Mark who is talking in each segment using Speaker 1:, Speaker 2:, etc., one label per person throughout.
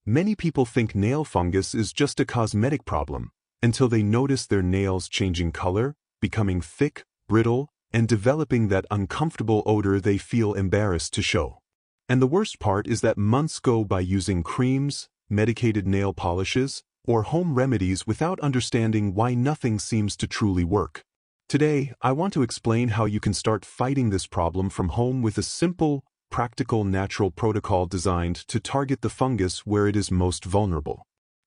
Speaker 1: Many people think nail fungus is just a cosmetic problem until they notice their nails changing color, becoming thick, brittle, and developing that uncomfortable odor they feel embarrassed to show. And the worst part is that months go by using creams, medicated nail polishes, or home remedies without understanding why nothing seems to truly work. Today, I want to explain how you can start fighting this problem from home with a simple, practical, natural protocol designed to target the fungus where it is most vulnerable.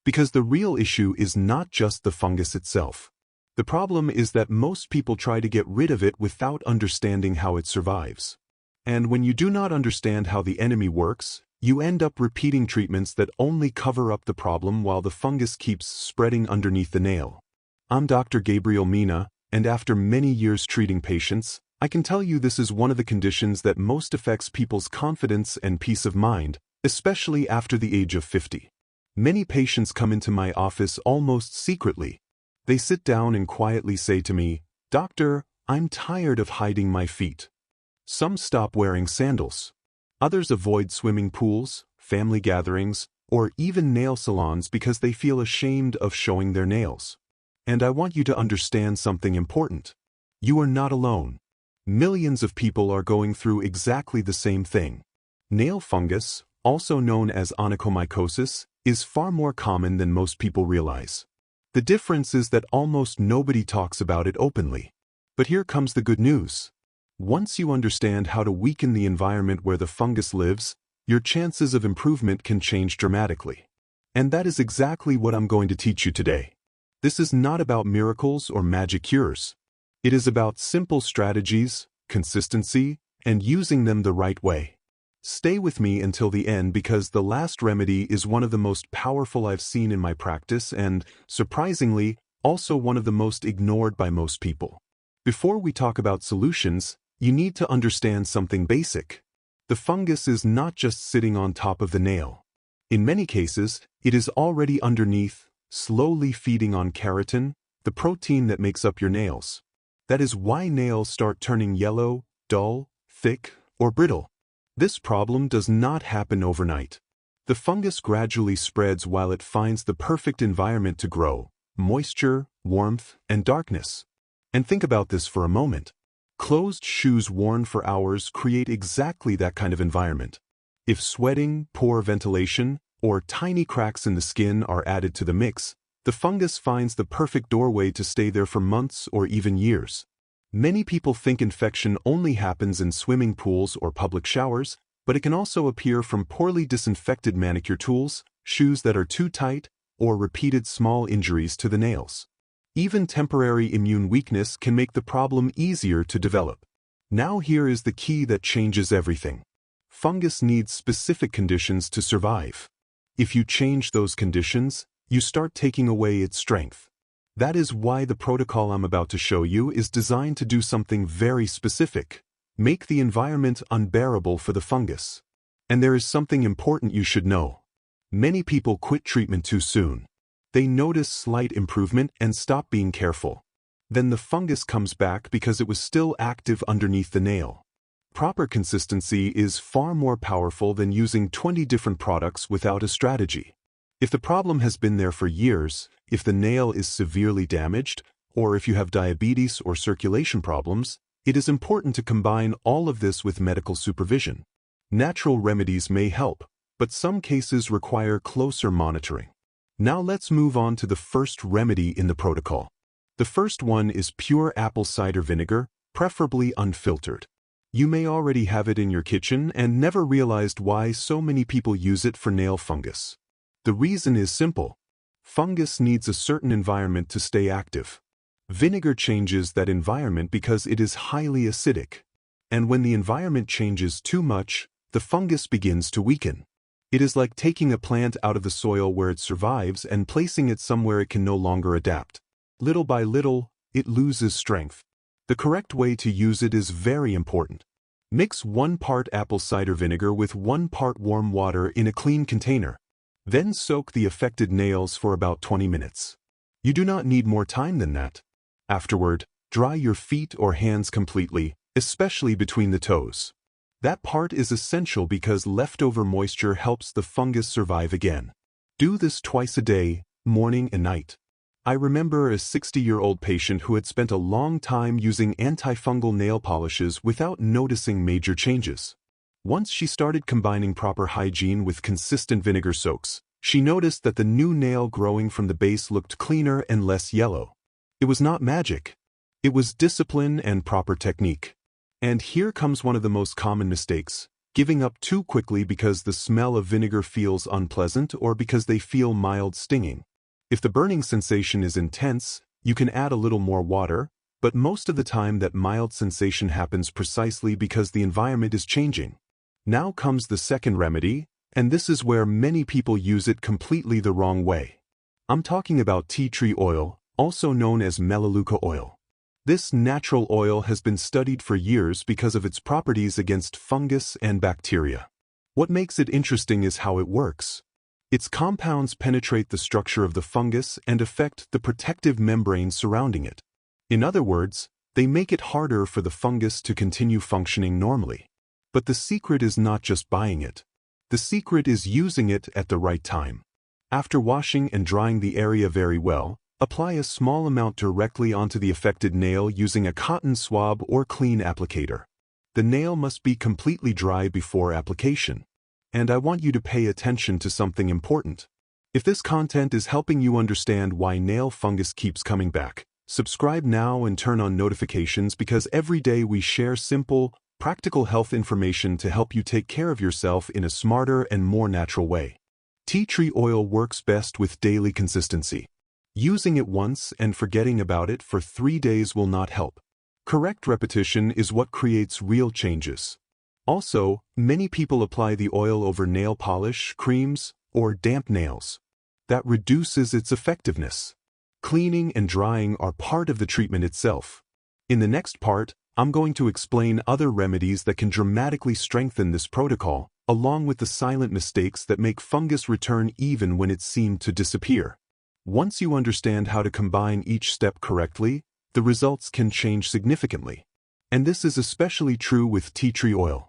Speaker 1: Because the real issue is not just the fungus itself. The problem is that most people try to get rid of it without understanding how it survives. And when you do not understand how the enemy works, you end up repeating treatments that only cover up the problem while the fungus keeps spreading underneath the nail. I'm Dr. Gabriel Mena, and after many years treating patients, I can tell you this is one of the conditions that most affects people's confidence and peace of mind, especially after the age of 50. Many patients come into my office almost secretly. They sit down and quietly say to me, "Doctor, I'm tired of hiding my feet." Some stop wearing sandals. Others avoid swimming pools, family gatherings, or even nail salons because they feel ashamed of showing their nails. And I want you to understand something important. You are not alone. Millions of people are going through exactly the same thing. Nail fungus, also known as onychomycosis, is far more common than most people realize. The difference is that almost nobody talks about it openly. But here comes the good news. Once you understand how to weaken the environment where the fungus lives, your chances of improvement can change dramatically. And that is exactly what I'm going to teach you today. This is not about miracles or magic cures. It is about simple strategies, consistency, and using them the right way. Stay with me until the end because the last remedy is one of the most powerful I've seen in my practice and, surprisingly, also one of the most ignored by most people. Before we talk about solutions, you need to understand something basic. The fungus is not just sitting on top of the nail. In many cases, it is already underneath, slowly feeding on keratin, the protein that makes up your nails. That is why nails start turning yellow, dull, thick, or brittle. This problem does not happen overnight. The fungus gradually spreads while it finds the perfect environment to grow: moisture, warmth, and darkness. And think about this for a moment. Closed shoes worn for hours create exactly that kind of environment. If sweating, poor ventilation, or tiny cracks in the skin are added to the mix, the fungus finds the perfect doorway to stay there for months or even years. Many people think infection only happens in swimming pools or public showers, but it can also appear from poorly disinfected manicure tools, shoes that are too tight, or repeated small injuries to the nails. Even temporary immune weakness can make the problem easier to develop. Now here is the key that changes everything. Fungus needs specific conditions to survive. If you change those conditions, you start taking away its strength. That is why the protocol I'm about to show you is designed to do something very specific. Make the environment unbearable for the fungus. And there is something important you should know. Many people quit treatment too soon. They notice slight improvement and stop being careful. Then the fungus comes back because it was still active underneath the nail. Proper consistency is far more powerful than using 20 different products without a strategy. If the problem has been there for years, if the nail is severely damaged, or if you have diabetes or circulation problems, it is important to combine all of this with medical supervision. Natural remedies may help, but some cases require closer monitoring. Now let's move on to the first remedy in the protocol. The first one is pure apple cider vinegar, preferably unfiltered. You may already have it in your kitchen and never realized why so many people use it for nail fungus. The reason is simple. Fungus needs a certain environment to stay active. Vinegar changes that environment because it is highly acidic. And when the environment changes too much, the fungus begins to weaken. It is like taking a plant out of the soil where it survives and placing it somewhere it can no longer adapt. Little by little, it loses strength. The correct way to use it is very important. Mix 1 part apple cider vinegar with 1 part warm water in a clean container. Then soak the affected nails for about 20 minutes. You do not need more time than that. Afterward, dry your feet or hands completely, especially between the toes. That part is essential because leftover moisture helps the fungus survive again. Do this twice a day, morning and night. I remember a 60-year-old patient who had spent a long time using antifungal nail polishes without noticing major changes. Once she started combining proper hygiene with consistent vinegar soaks, she noticed that the new nail growing from the base looked cleaner and less yellow. It was not magic. It was discipline and proper technique. And here comes one of the most common mistakes: giving up too quickly because the smell of vinegar feels unpleasant or because they feel mild stinging. If the burning sensation is intense, you can add a little more water, but most of the time that mild sensation happens precisely because the environment is changing. Now comes the second remedy, and this is where many people use it completely the wrong way. I'm talking about tea tree oil, also known as melaleuca oil. This natural oil has been studied for years because of its properties against fungus and bacteria. What makes it interesting is how it works. Its compounds penetrate the structure of the fungus and affect the protective membrane surrounding it. In other words, they make it harder for the fungus to continue functioning normally. But the secret is not just buying it. The secret is using it at the right time. After washing and drying the area very well, apply a small amount directly onto the affected nail using a cotton swab or clean applicator. The nail must be completely dry before application. And I want you to pay attention to something important. If this content is helping you understand why nail fungus keeps coming back, subscribe now and turn on notifications, because every day we share simple, practical health information to help you take care of yourself in a smarter and more natural way. Tea tree oil works best with daily consistency. Using it once and forgetting about it for 3 days will not help. Correct repetition is what creates real changes. Also, many people apply the oil over nail polish, creams, or damp nails. That reduces its effectiveness. Cleaning and drying are part of the treatment itself. In the next part, I'm going to explain other remedies that can dramatically strengthen this protocol, along with the silent mistakes that make fungus return even when it seemed to disappear. Once you understand how to combine each step correctly, the results can change significantly. And this is especially true with tea tree oil.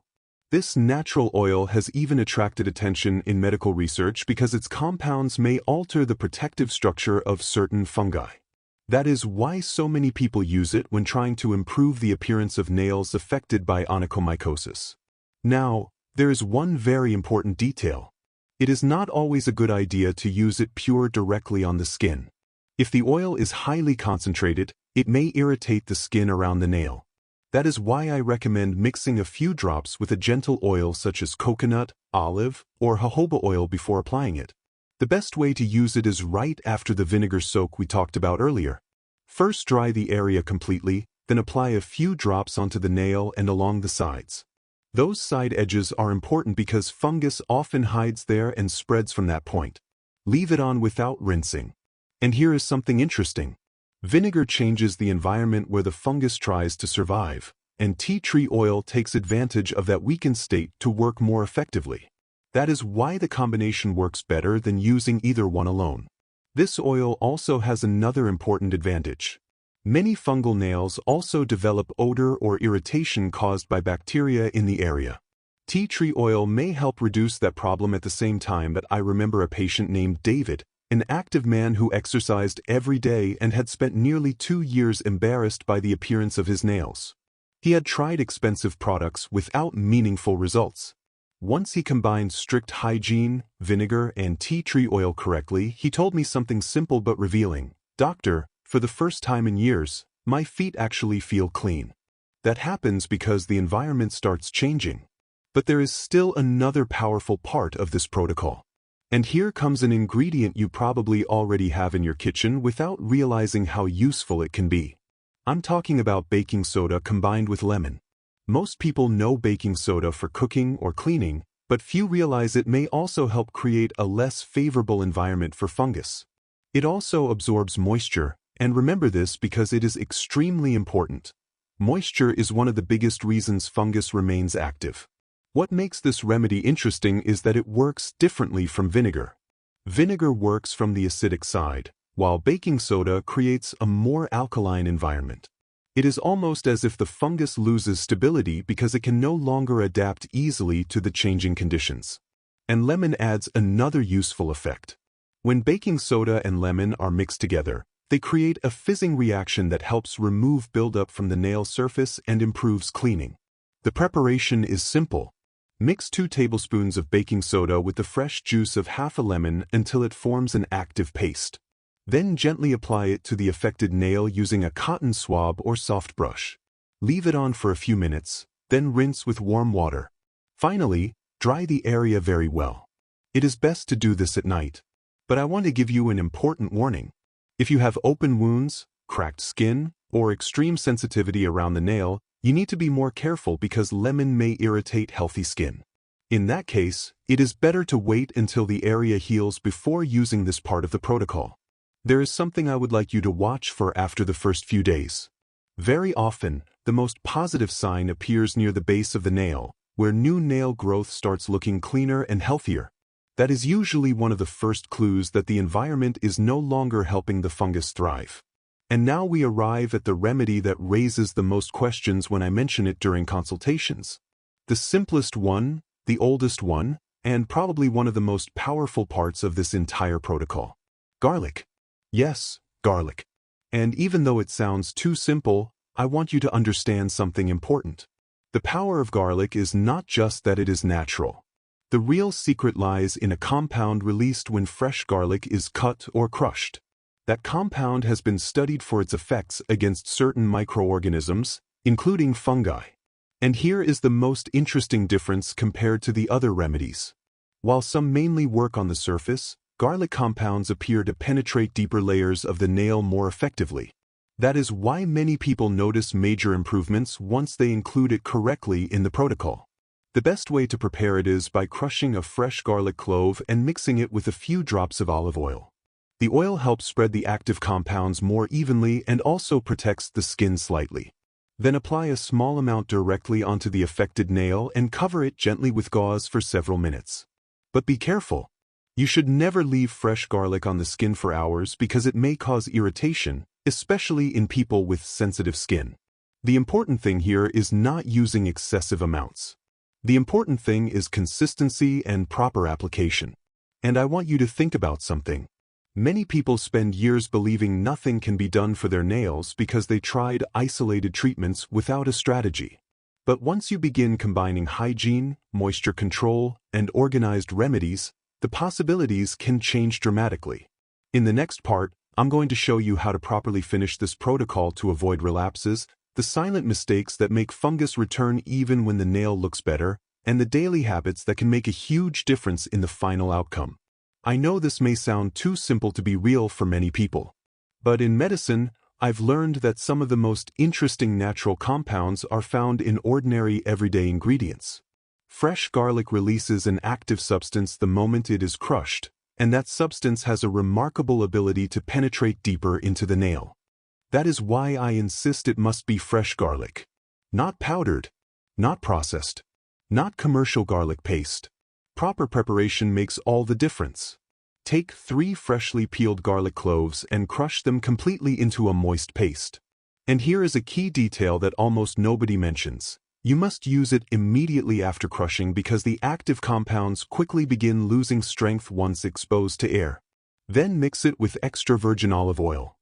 Speaker 1: This natural oil has even attracted attention in medical research because its compounds may alter the protective structure of certain fungi. That is why so many people use it when trying to improve the appearance of nails affected by onychomycosis. Now, there is one very important detail. It is not always a good idea to use it pure directly on the skin. If the oil is highly concentrated, it may irritate the skin around the nail. That is why I recommend mixing a few drops with a gentle oil such as coconut, olive, or jojoba oil before applying it. The best way to use it is right after the vinegar soak we talked about earlier. First dry the area completely, then apply a few drops onto the nail and along the sides. Those side edges are important because fungus often hides there and spreads from that point. Leave it on without rinsing. And here is something interesting. Vinegar changes the environment where the fungus tries to survive, and tea tree oil takes advantage of that weakened state to work more effectively. That is why the combination works better than using either one alone. This oil also has another important advantage. Many fungal nails also develop odor or irritation caused by bacteria in the area. Tea tree oil may help reduce that problem. At the same time, that I remember a patient named David, an active man who exercised every day and had spent nearly 2 years embarrassed by the appearance of his nails. He had tried expensive products without meaningful results. Once he combined strict hygiene, vinegar, and tea tree oil correctly, he told me something simple but revealing. "Doctor, for the first time in years, my feet actually feel clean." That happens because the environment starts changing. But there is still another powerful part of this protocol. And here comes an ingredient you probably already have in your kitchen without realizing how useful it can be. I'm talking about baking soda combined with lemon. Most people know baking soda for cooking or cleaning, but few realize it may also help create a less favorable environment for fungus. It also absorbs moisture, and remember this because it is extremely important. Moisture is one of the biggest reasons fungus remains active. What makes this remedy interesting is that it works differently from vinegar. Vinegar works from the acidic side, while baking soda creates a more alkaline environment. It is almost as if the fungus loses stability because it can no longer adapt easily to the changing conditions. And lemon adds another useful effect. When baking soda and lemon are mixed together, they create a fizzing reaction that helps remove buildup from the nail surface and improves cleaning. The preparation is simple. Mix 2 tablespoons of baking soda with the fresh juice of half a lemon until it forms an active paste. Then gently apply it to the affected nail using a cotton swab or soft brush. Leave it on for a few minutes, then rinse with warm water. Finally, dry the area very well. It is best to do this at night. But I want to give you an important warning. If you have open wounds, cracked skin, or extreme sensitivity around the nail, you need to be more careful because lemon may irritate healthy skin. In that case, it is better to wait until the area heals before using this part of the protocol. There is something I would like you to watch for after the first few days. Very often, the most positive sign appears near the base of the nail, where new nail growth starts looking cleaner and healthier. That is usually one of the first clues that the environment is no longer helping the fungus thrive. And now we arrive at the remedy that raises the most questions when I mention it during consultations. The simplest one, the oldest one, and probably one of the most powerful parts of this entire protocol. Garlic. Yes, garlic. And even though it sounds too simple, I want you to understand something important. The power of garlic is not just that it is natural. The real secret lies in a compound released when fresh garlic is cut or crushed. That compound has been studied for its effects against certain microorganisms, including fungi. And here is the most interesting difference compared to the other remedies. While some mainly work on the surface, garlic compounds appear to penetrate deeper layers of the nail more effectively. That is why many people notice major improvements once they include it correctly in the protocol. The best way to prepare it is by crushing a fresh garlic clove and mixing it with a few drops of olive oil. The oil helps spread the active compounds more evenly and also protects the skin slightly. Then apply a small amount directly onto the affected nail and cover it gently with gauze for several minutes. But be careful. You should never leave fresh garlic on the skin for hours because it may cause irritation, especially in people with sensitive skin. The important thing here is not using excessive amounts. The important thing is consistency and proper application. And I want you to think about something. Many people spend years believing nothing can be done for their nails because they tried isolated treatments without a strategy. But once you begin combining hygiene, moisture control, and organized remedies, the possibilities can change dramatically. In the next part, I'm going to show you how to properly finish this protocol to avoid relapses, the silent mistakes that make fungus return even when the nail looks better, and the daily habits that can make a huge difference in the final outcome. I know this may sound too simple to be real for many people. But in medicine, I've learned that some of the most interesting natural compounds are found in ordinary everyday ingredients. Fresh garlic releases an active substance the moment it is crushed, and that substance has a remarkable ability to penetrate deeper into the nail. That is why I insist it must be fresh garlic. Not powdered, not processed, not commercial garlic paste. Proper preparation makes all the difference. Take 3 freshly peeled garlic cloves and crush them completely into a moist paste. And here is a key detail that almost nobody mentions. You must use it immediately after crushing because the active compounds quickly begin losing strength once exposed to air. Then mix it with extra virgin olive oil.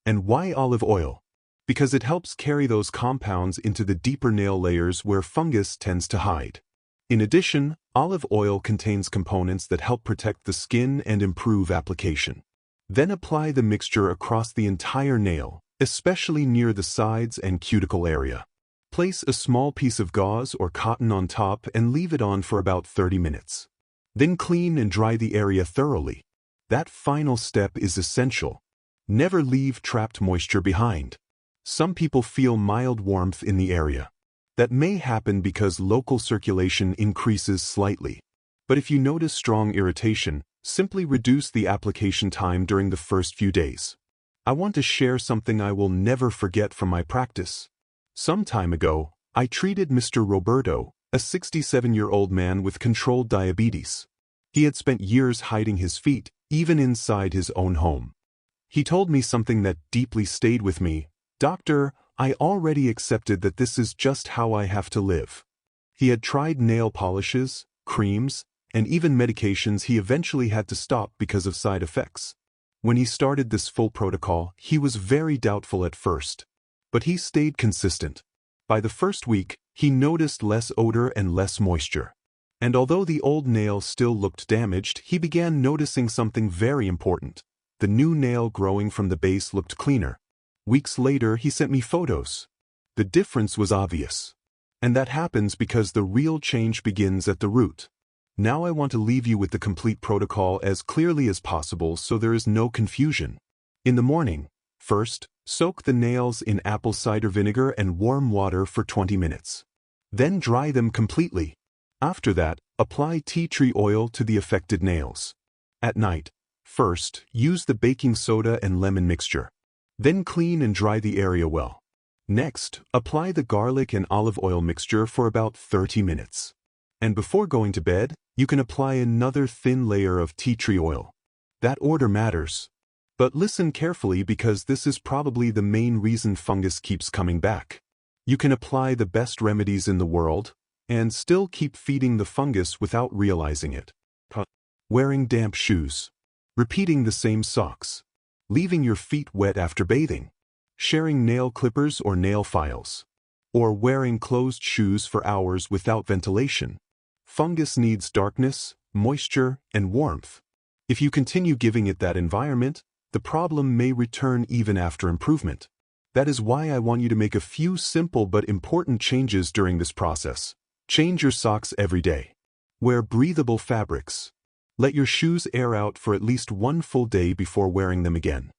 Speaker 1: And why olive oil? Because it helps carry those compounds into the deeper nail layers where fungus tends to hide. In addition, olive oil contains components that help protect the skin and improve application. Then apply the mixture across the entire nail, especially near the sides and cuticle area. Place a small piece of gauze or cotton on top and leave it on for about 30 minutes. Then clean and dry the area thoroughly. That final step is essential. Never leave trapped moisture behind. Some people feel mild warmth in the area. That may happen because local circulation increases slightly. But if you notice strong irritation, simply reduce the application time during the first few days. I want to share something I will never forget from my practice. Some time ago, I treated Mr. Roberto, a 67-year-old man with controlled diabetes. He had spent years hiding his feet, even inside his own home. He told me something that deeply stayed with me. "Doctor, I already accepted that this is just how I have to live." He had tried nail polishes, creams, and even medications he eventually had to stop because of side effects. When he started this full protocol, he was very doubtful at first. But he stayed consistent. By the first week, he noticed less odor and less moisture. And although the old nail still looked damaged, he began noticing something very important. The new nail growing from the base looked cleaner. Weeks later, he sent me photos. The difference was obvious. And that happens because the real change begins at the root. Now I want to leave you with the complete protocol as clearly as possible so there is no confusion. In the morning, first, soak the nails in apple cider vinegar and warm water for 20 minutes. Then dry them completely. After that, apply tea tree oil to the affected nails. At night, first, use the baking soda and lemon mixture. Then clean and dry the area well. Next, apply the garlic and olive oil mixture for about 30 minutes. And before going to bed, you can apply another thin layer of tea tree oil. That order matters. But listen carefully because this is probably the main reason fungus keeps coming back. You can apply the best remedies in the world and still keep feeding the fungus without realizing it. Wearing damp shoes. Repeating the same socks. Leaving your feet wet after bathing. Sharing nail clippers or nail files. Or wearing closed shoes for hours without ventilation. Fungus needs darkness, moisture, and warmth. If you continue giving it that environment, the problem may return even after improvement. That is why I want you to make a few simple but important changes during this process. Change your socks every day. Wear breathable fabrics. Let your shoes air out for at least one full day before wearing them again.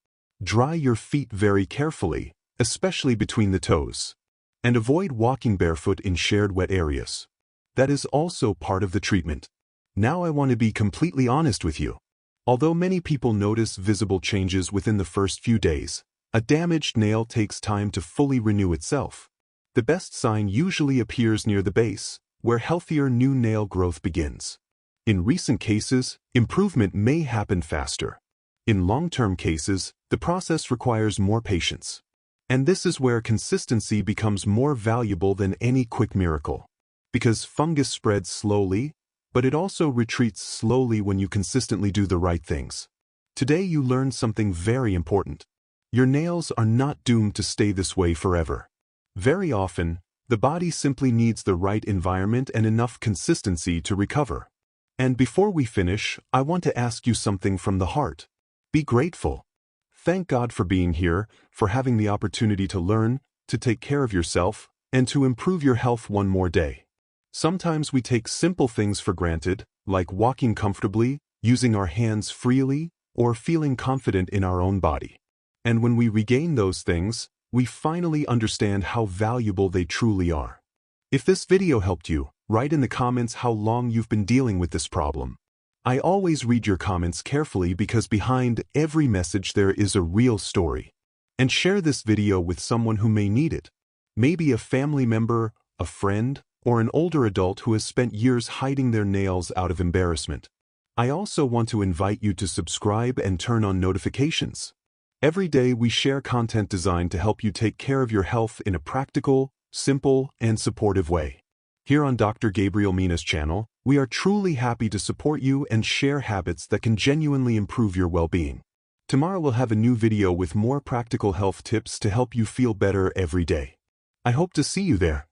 Speaker 1: Dry your feet very carefully, especially between the toes. And avoid walking barefoot in shared wet areas. That is also part of the treatment. Now I want to be completely honest with you. Although many people notice visible changes within the first few days, a damaged nail takes time to fully renew itself. The best sign usually appears near the base, where healthier new nail growth begins. In recent cases, improvement may happen faster. In long-term cases, the process requires more patience. And this is where consistency becomes more valuable than any quick miracle. Because fungus spreads slowly, but it also retreats slowly when you consistently do the right things. Today you learned something very important. Your nails are not doomed to stay this way forever. Very often, the body simply needs the right environment and enough consistency to recover. And before we finish, I want to ask you something from the heart. Be grateful. Thank God for being here, for having the opportunity to learn, to take care of yourself, and to improve your health one more day. Sometimes we take simple things for granted, like walking comfortably, using our hands freely, or feeling confident in our own body. And when we regain those things, we finally understand how valuable they truly are. If this video helped you, write in the comments how long you've been dealing with this problem. I always read your comments carefully because behind every message there is a real story. And share this video with someone who may need it. Maybe a family member, a friend, or an older adult who has spent years hiding their nails out of embarrassment. I also want to invite you to subscribe and turn on notifications. Every day we share content designed to help you take care of your health in a practical, simple, and supportive way. Here on Dr. Gabriel Mena's channel, we are truly happy to support you and share habits that can genuinely improve your well-being. Tomorrow we'll have a new video with more practical health tips to help you feel better every day. I hope to see you there.